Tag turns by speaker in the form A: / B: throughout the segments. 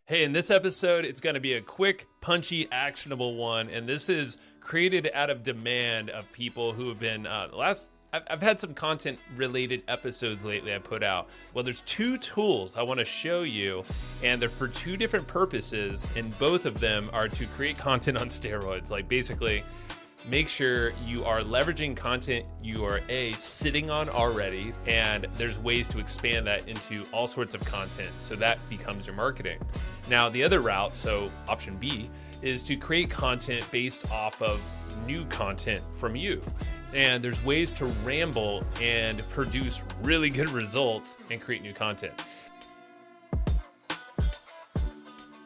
A: Hey, in this episode, it's going to be a quick, punchy, actionable one. And this is created out of demand of people who have been I've had some content related episodes lately I put out. Well, there's two tools I want to show you, and they're for two different purposes. And both of them are to create content on steroids. Like basically, make sure you are leveraging content you are sitting on already, and there's ways to expand that into all sorts of content so that becomes your marketing. Now the other route, so option B, is to create content based off of new content from you. And there's ways to ramble and produce really good results and create new content.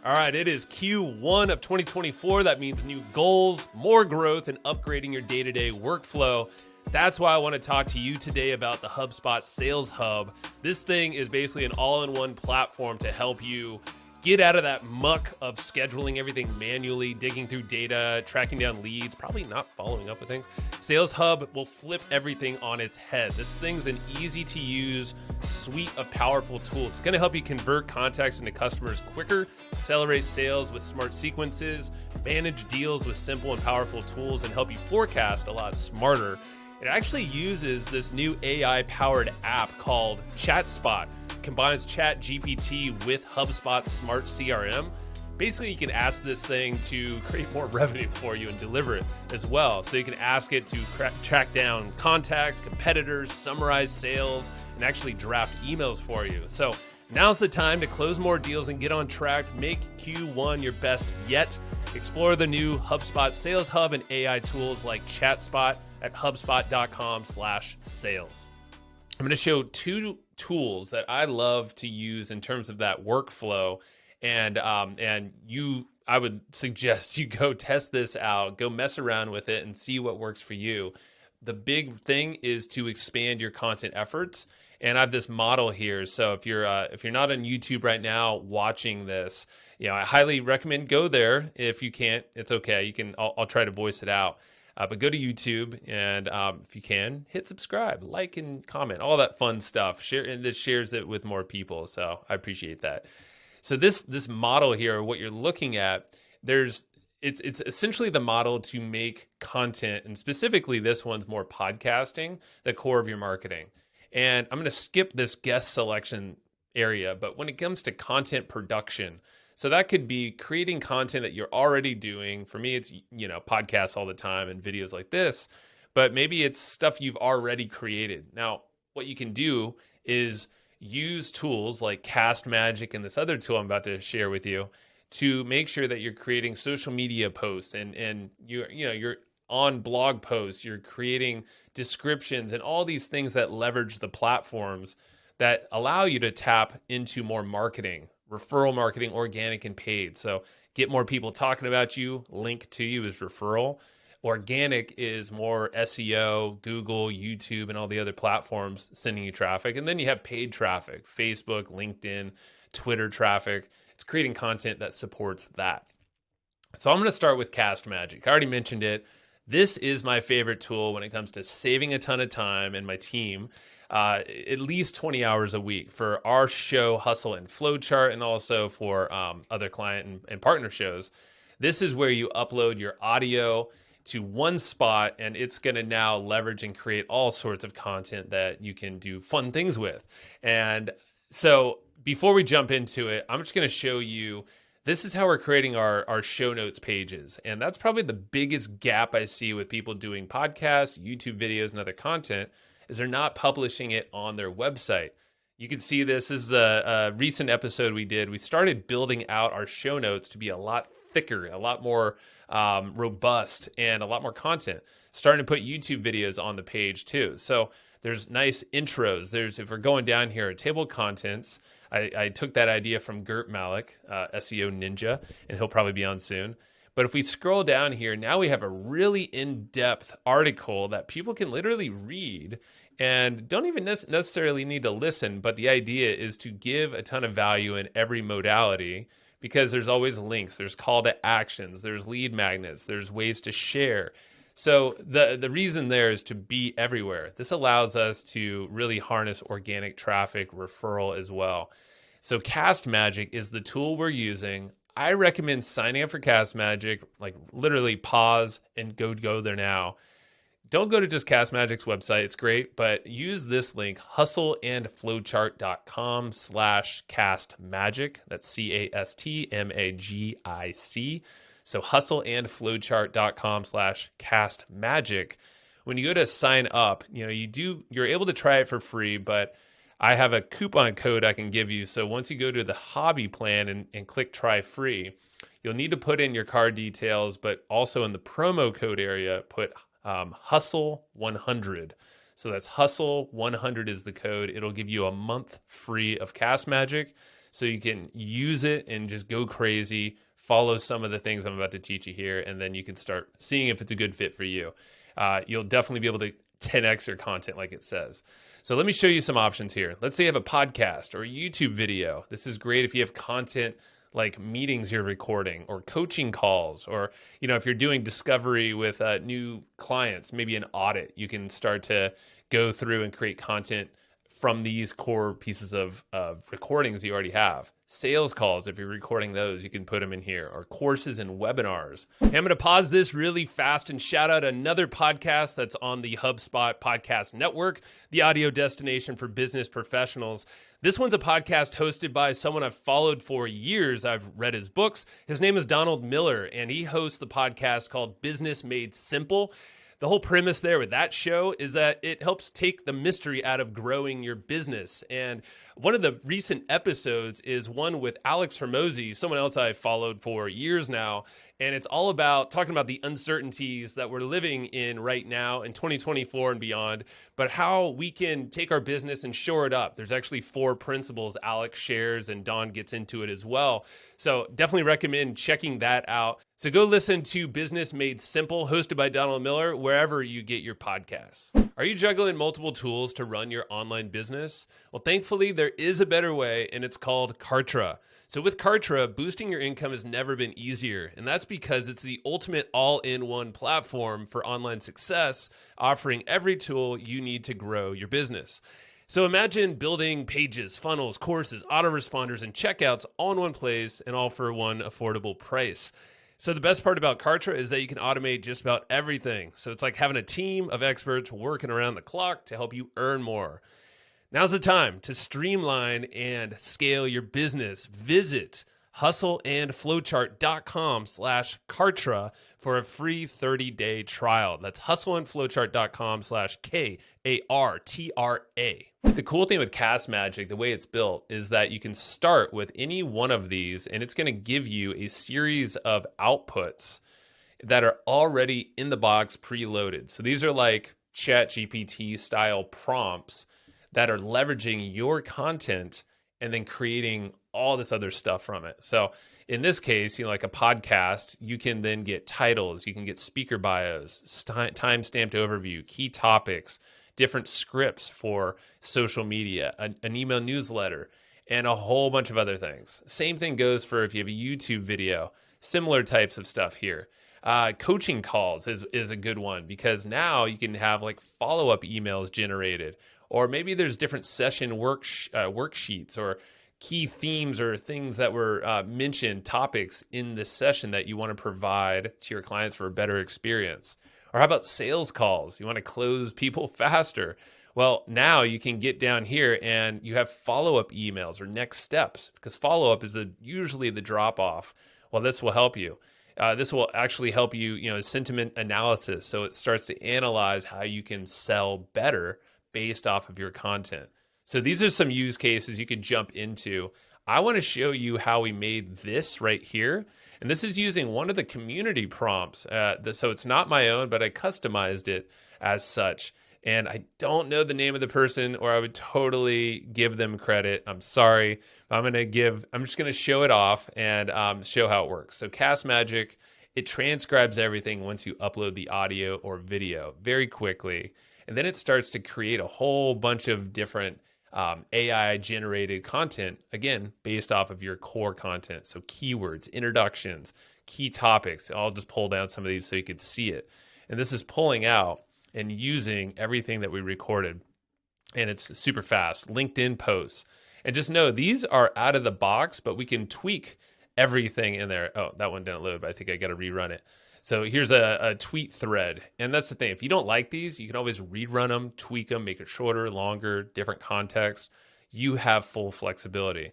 A: All right, it is Q1 of 2024. That means new goals, more growth, and upgrading your day-to-day workflow. That's why I want to talk to you today about the Hubspot Sales Hub. This thing is basically an all-in-one platform to help you get out of that muck of scheduling everything manually, digging through data, tracking down leads, probably not following up with things. Sales Hub will flip everything on its head. This thing's an easy to use suite of powerful tools. It's going to help you convert contacts into customers quicker, accelerate sales with smart sequences, manage deals with simple and powerful tools, and help you forecast a lot smarter. It actually uses this new AI-powered app called ChatSpot. Combines ChatGPT with HubSpot Smart CRM. Basically, you can ask this thing to create more revenue for you and deliver it as well. So you can ask it to track down contacts, competitors, summarize sales, and actually draft emails for you. So now's the time to close more deals and get on track. Make Q1 your best yet. Explore the new HubSpot Sales Hub and AI tools like ChatSpot at hubspot.com/sales. I'm going to show two tools that I love to use in terms of that workflow. And I would suggest you go test this out, go mess around with it and see what works for you. The big thing is to expand your content efforts. And I have this model here. So if you're not on YouTube right now watching this, I highly recommend go there. If you can't, it's okay. I'll try to voice it out. But go to YouTube and if you can, hit subscribe, like and comment, all that fun stuff. Share, and this shares it with more people. So I appreciate that. So this model here, what you're looking at, it's essentially the model to make content, and specifically this one's more podcasting, the core of your marketing. And I'm going to skip this guest selection area, but when it comes to content production, so that could be creating content that you're already doing. For me, it's, podcasts all the time and videos like this, but maybe it's stuff you've already created. Now, what you can do is use tools like Castmagic and this other tool I'm about to share with you to make sure that you're creating social media posts and you're on blog posts, you're creating descriptions and all these things that leverage the platforms that allow you to tap into more marketing. Referral marketing, organic and paid. So get more people talking about you. Link to you is referral. Organic is more SEO, Google, YouTube, and all the other platforms sending you traffic. And then you have paid traffic, Facebook, LinkedIn, Twitter traffic. It's creating content that supports that. So I'm going to start with Castmagic. I already mentioned it. This is my favorite tool when it comes to saving a ton of time and my team. At least 20 hours a week for our show, Hustle and Flowchart, and also for other client and partner shows. This is where you upload your audio to one spot, and it's going to now leverage and create all sorts of content that you can do fun things with. And so before we jump into it, I'm just going to show you, this is how we're creating our show notes pages. And that's probably the biggest gap I see with people doing podcasts, YouTube videos, and other content, is they're not publishing it on their website. You can see this is a recent episode we did. We started building out our show notes to be a lot thicker, a lot more robust, and a lot more content. Starting to put YouTube videos on the page too. So there's nice intros. If we're going down here, a table of contents. I took that idea from Gert Malik, SEO Ninja, and he'll probably be on soon. But if we scroll down here, now we have a really in-depth article that people can literally read and don't even necessarily need to listen. But the idea is to give a ton of value in every modality, because there's always links, there's call to actions, there's lead magnets, there's ways to share. So the reason there is to be everywhere. This allows us to really harness organic traffic referral as well. So Castmagic is the tool we're using. I recommend signing up for Castmagic, like literally pause and go there now. Don't go to just Castmagic's website. It's great, but use this link, hustleandflowchart.com/castmagic. That's CASTMAGIC. So hustleandflowchart.com/castmagic. When you go to sign up, you're able to try it for free, but I have a coupon code I can give you. So once you go to the hobby plan and click try free, you'll need to put in your card details, but also in the promo code area, put Hustle 100. So that's Hustle 100 is the code. It'll give you a month free of Castmagic, so you can use it and just go crazy, follow some of the things I'm about to teach you here, and then you can start seeing if it's a good fit for you. You'll definitely be able to 10x your content like it says. So let me show you some options here. Let's say you have a podcast or a YouTube video. This is great if you have content like meetings you're recording or coaching calls, or if you're doing discovery with new clients, maybe an audit, you can start to go through and create content from these core pieces of recordings you already have. Sales calls, if you're recording those, you can put them in here, or courses and webinars. Hey, I'm going to pause this really fast and shout out another podcast that's on the Hubspot podcast network, the audio destination for business professionals. This one's a podcast hosted by someone I've followed for years. I've read his books. His name is Donald Miller, and he hosts the podcast called Business Made Simple. The whole premise there with that show is that it helps take the mystery out of growing your business. And one of the recent episodes is one with Alex Hermosi, someone else I've followed for years now. And it's all about talking about the uncertainties that we're living in right now in 2024 and beyond, but how we can take our business and shore it up. There's actually 4 principles Alex shares, and Don gets into it as well. So definitely recommend checking that out. So go listen to Business Made Simple, hosted by Donald Miller, wherever you get your podcasts. Are you juggling multiple tools to run your online business? Well, thankfully, there is a better way, and it's called Kartra. So with Kartra, boosting your income has never been easier, and that's because it's the ultimate all-in-one platform for online success, offering every tool you need to grow your business. So imagine building pages, funnels, courses, autoresponders, and checkouts all in one place, and all for one affordable price. So the best part about Kartra is that you can automate just about everything. So it's like having a team of experts working around the clock to help you earn more. Now's the time to streamline and scale your business. Visit hustleandflowchart.com/Kartra for a free 30-day trial. That's hustleandflowchart.com/KARTRA. The cool thing with Castmagic, the way it's built, is that you can start with any one of these, and it's going to give you a series of outputs that are already in the box preloaded. So these are like ChatGPT style prompts that are leveraging your content and then creating all this other stuff from it. So in this case, like a podcast, you can then get titles, you can get speaker bios, time-stamped overview, key topics, different scripts for social media, an email newsletter, and a whole bunch of other things. Same thing goes for if you have a YouTube video, similar types of stuff here. Coaching calls is a good one, because now you can have like follow-up emails generated, or maybe there's different session worksheets or key themes or things that were mentioned, topics in this session that you want to provide to your clients for a better experience. Or how about sales calls? You want to close people faster. Well, now you can get down here and you have follow-up emails or next steps, because follow-up is usually the drop-off. Well, this will help you. This will actually help you, sentiment analysis. So it starts to analyze how you can sell better based off of your content. So these are some use cases you could jump into. I want to show you how we made this right here. And this is using one of the community prompts. So it's not my own, but I customized it as such. And I don't know the name of the person, or I would totally give them credit. I'm sorry. I'm just going to show it off and show how it works. So Castmagic, it transcribes everything once you upload the audio or video very quickly. And then it starts to create a whole bunch of different AI-generated content, again, based off of your core content. So keywords, introductions, key topics. I'll just pull down some of these so you can see it. And this is pulling out and using everything that we recorded. And it's super fast. LinkedIn posts. And just know these are out of the box, but we can tweak everything in there. Oh, that one didn't load, but I think I got to rerun it. So here's a tweet thread. And that's the thing. If you don't like these, you can always rerun them, tweak them, make it shorter, longer, different context. You have full flexibility.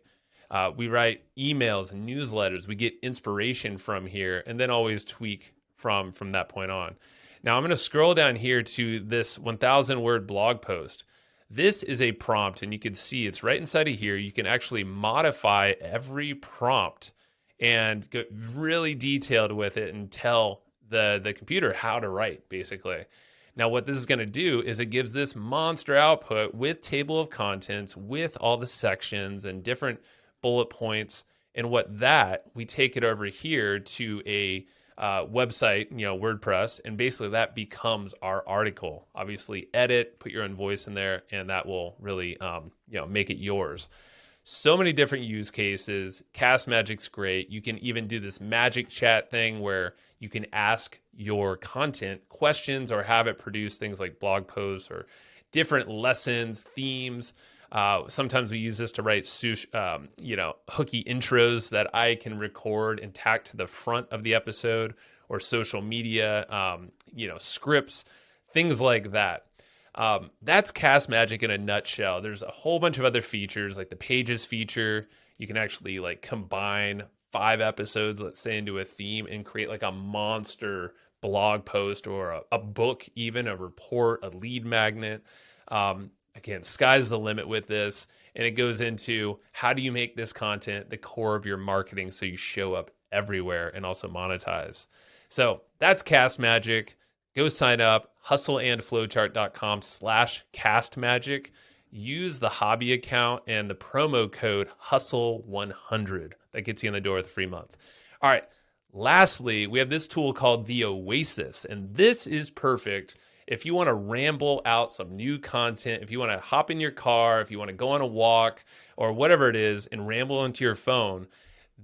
A: We write emails and newsletters. We get inspiration from here and then always tweak from that point on. Now I'm going to scroll down here to this 1,000 word blog post. This is a prompt, and you can see it's right inside of here. You can actually modify every prompt and get really detailed with it and tell the computer how to write, basically. Now, what this is going to do is it gives this monster output with table of contents, with all the sections and different bullet points. And we take it over here to a website, WordPress, and basically that becomes our article. Obviously, edit, put your own voice in there, and that will really, make it yours. So many different use cases. Castmagic's great. You can even do this magic chat thing where you can ask your content questions or have it produce things like blog posts or different lessons, themes. Sometimes we use this to write, hooky intros that I can record and tack to the front of the episode, or social media, scripts, things like that. That's Castmagic in a nutshell. There's a whole bunch of other features, like the pages feature. You can actually combine 5 episodes, let's say, into a theme and create a monster blog post or a book, even a report, a lead magnet. Again, sky's the limit with this. And it goes into how do you make this content the core of your marketing so you show up everywhere and also monetize. So that's Castmagic. Go sign up, hustleandflowchart.com/Castmagic. Use the hobby account and the promo code HUSTLE100. That gets you in the door with a free month. All right. Lastly, we have this tool called the Oasis, and this is perfect if you want to ramble out some new content, if you want to hop in your car, if you want to go on a walk or whatever it is and ramble into your phone.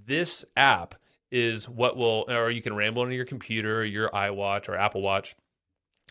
A: This app is or you can ramble into your computer, or your iWatch or Apple Watch.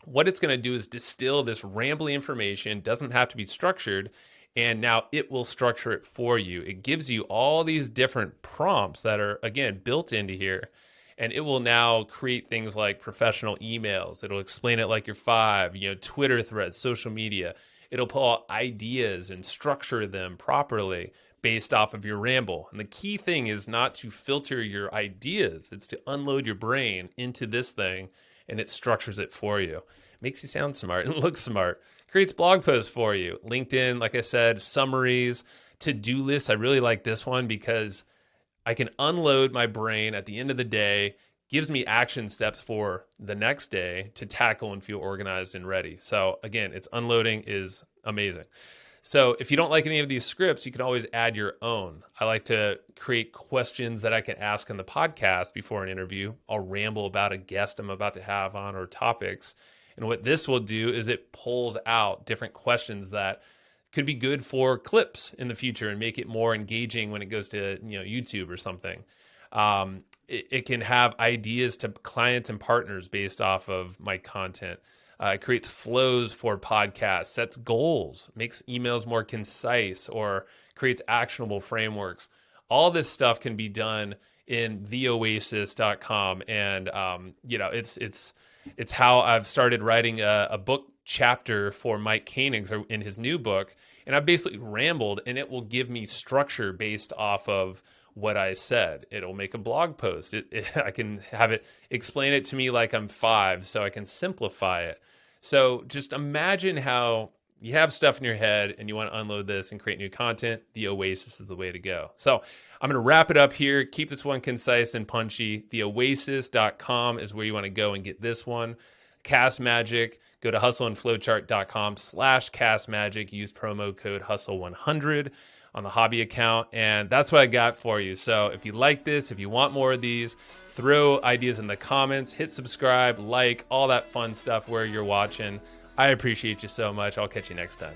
A: What it's going to do is distill this rambly information, doesn't have to be structured, and now it will structure it for you. It gives you all these different prompts that are, again, built into here, and it will now create things like professional emails. It'll explain it like your 5, Twitter threads, social media. It'll pull out ideas and structure them properly based off of your ramble. And the key thing is not to filter your ideas. It's to unload your brain into this thing, and it structures it for you. Makes you sound smart and look smart. Creates blog posts for you. LinkedIn, like I said, summaries, to-do lists. I really like this one because I can unload my brain at the end of the day, gives me action steps for the next day to tackle and feel organized and ready. So again, its unloading is amazing. So if you don't like any of these scripts, you can always add your own. I like to create questions that I can ask on the podcast before an interview. I'll ramble about a guest I'm about to have on or topics. And what this will do is it pulls out different questions that could be good for clips in the future and make it more engaging when it goes to YouTube or something. It can have ideas to clients and partners based off of my content. It creates flows for podcasts, sets goals, makes emails more concise, or creates actionable frameworks. All this stuff can be done in theoasis.com. And, it's how I've started writing a book chapter for Mike Koenig's in his new book. And I basically rambled, and it will give me structure based off of what I said. It'll make a blog post. I can have it explain it to me like I'm 5, so I can simplify it. So just imagine how you have stuff in your head and you want to unload this and create new content. The Oasis is the way to go. So I'm going to wrap it up here. Keep this one concise and punchy. Theoasis.com is where you want to go and get this one. Castmagic, go to hustleandflowchart.com/Castmagic. Use promo code HUSTLE100 on the hobby account. And that's what I got for you. So if you like this, if you want more of these, throw ideas in the comments, hit subscribe, like, all that fun stuff where you're watching. I appreciate you so much. I'll catch you next time.